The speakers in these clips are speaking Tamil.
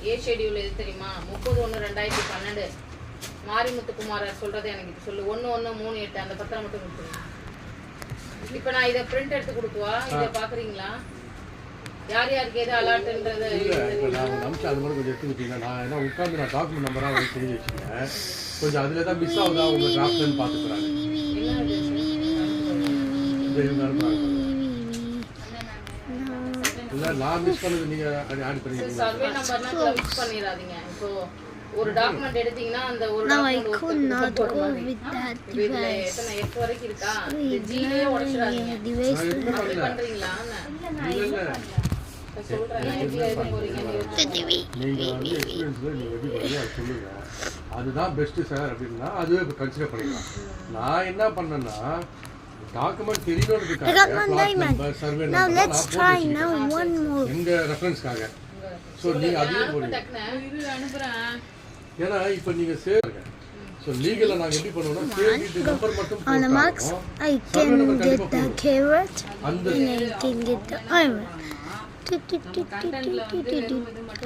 ஏ ஷெட்யூல் எது தெரியுமா? 30/1/2012 மாரிமுத்துக்குமார் சொல்றதை எனக்கு இது சொல்லு. 1138 அந்த பத்திரம் மட்டும் கொடுத்துருங்க. இப்போ நான் இதை பிரிண்ட் எடுத்து கொடுக்குவா, இதை பார்க்குறீங்களா? யார் யாருக்கு எது அலாட்டுன்றதை நான் நம்பிச்சு அது மாதிரி கொஞ்சம் எடுத்துக்கிட்டீங்கன்னா நான் என்ன உட்காந்து நான் டாக்குமெண்ட் நம்பராக வந்து தெரிஞ்சு வச்சுக்கேன். கொஞ்சம் அதில் தான் மிஸ் ஆகுதா உங்கள் டிராஃப்ட்னு பார்த்துக்கிறாங்க. இல்லை நான் மிஸ் பண்ணது நீங்கள் ஆட் பண்ணிக்கிறீங்க. சர்வே நம்பர்லாம் மிஸ் பண்ணிடாதீங்க. இப்போ ஒரு டாக்குமெண்ட் எடுத்தீங்கன்னா அந்த ஒரு டாக்குமெண்ட் இதுல எத்தனை எட்டு வரைக்கும் இருக்கா? ஜிலே உடைச்சிடாதீங்க. அப்படி பண்றீங்களா? அதுதான் பெஸ்ட் சார் அப்படின்னா அதுவே கன்சிடர் பண்ணிக்கலாம். நான் என்ன பண்ணேன்னா டாக்குமெண்ட் தெரியணுன்றதுக்காக சர்வே எங்க ரெஃபரன்ஸ்க்காக ஸோ நீங்க அதுவே போடுங்க. ஏன்னா இப்போ நீங்க சேருங்க. ஸோ லீகலா நாங்கள் எப்படி பண்ணுவோம்னா சேல் நம்பர் மட்டும் on the marks I can get the carrot and I can get the iron.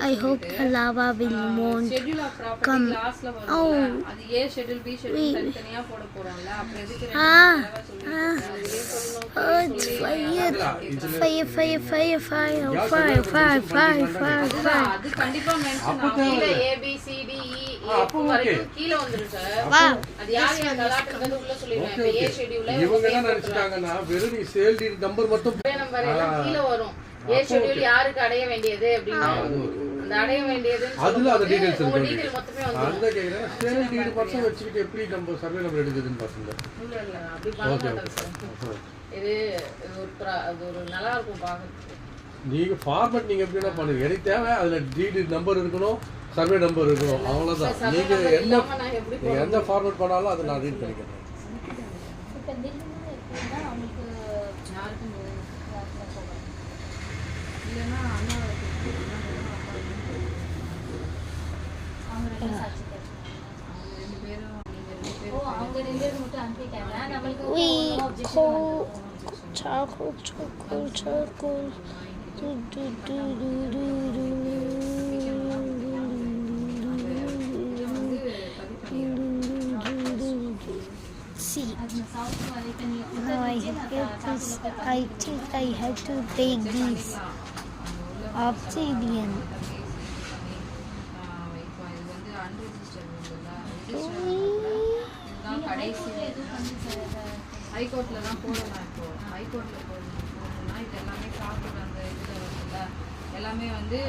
I hope the lava will won't come. Oh, அது ஏ ஷெட்யூல் பி ஷெட்யூல் தனித்தனியா போட போறோம்ல. அப்புறம் எதுக்கு it's fire. அது கண்டிப்பா மென்ஷன் ஆகும். ஏ பி சி டி இ வரைக்கும் கீழ வந்துரும் சார். அது யார் யார் அலாட்ன்றது உள்ள சொல்லிடுவேன். இப்போ ஏ ஷெட்யூல்ல இவங்க என்ன நினைச்சிட்டாங்கன்னா வெறும் சேல் டீட் நம்பர் மட்டும் நம்பர் எல்லாம் கீழ வரும். ஏ ஷெட்யூல் யாருக்கு அடைய வேண்டியது அப்படினா அந்த அடைய வேண்டியது அதுல அந்த டீடைல்ஸ் இருக்கு. டீடைல் மொத்தமே வந்து அந்த கேக்குறேன். சேல் டீட் மட்டும் வச்சிட்டு எப்படி நம்ம சர்வே நம்பர் எடுக்குதுன்னு பாருங்க. இல்ல அப்படி பண்ண மாட்டாங்க சார். இது ஒரு நல்லா இருக்கும் பாக்கிறதுக்கு. நீங்க ஃபார்மட் நீங்க எப்படினா பண்ணுங்க. எனக்கு தேவை அதுல டீடைல் நம்பர் இருக்கணும், சர்வே நம்பர் இருக்கணும். அவ்வளவுதான். நீங்க எந்த ஃபார்மட் பண்ணாலும் அதை நான் ரீட் பண்ணிக்கிறேன். இப்ப திடீர்னு எப்படின்னா நமக்கு யாருக்கும் இல்லைன்னா அண்ணா அவங்க ரெண்டு பேரும் மட்டும் அனுப்பிட்டாங்க. நம்மளுக்கு charcoal. See, now I get this. I think I have to take these obsidian. ஹைகோர்ட்ல தான் போடலாம். இப்போ ஹைகோர்ட்ல போடணும்னா இது எல்லாமே ப்ராப்பர் அந்த இதுல வருதுல்ல எல்லாமே வந்து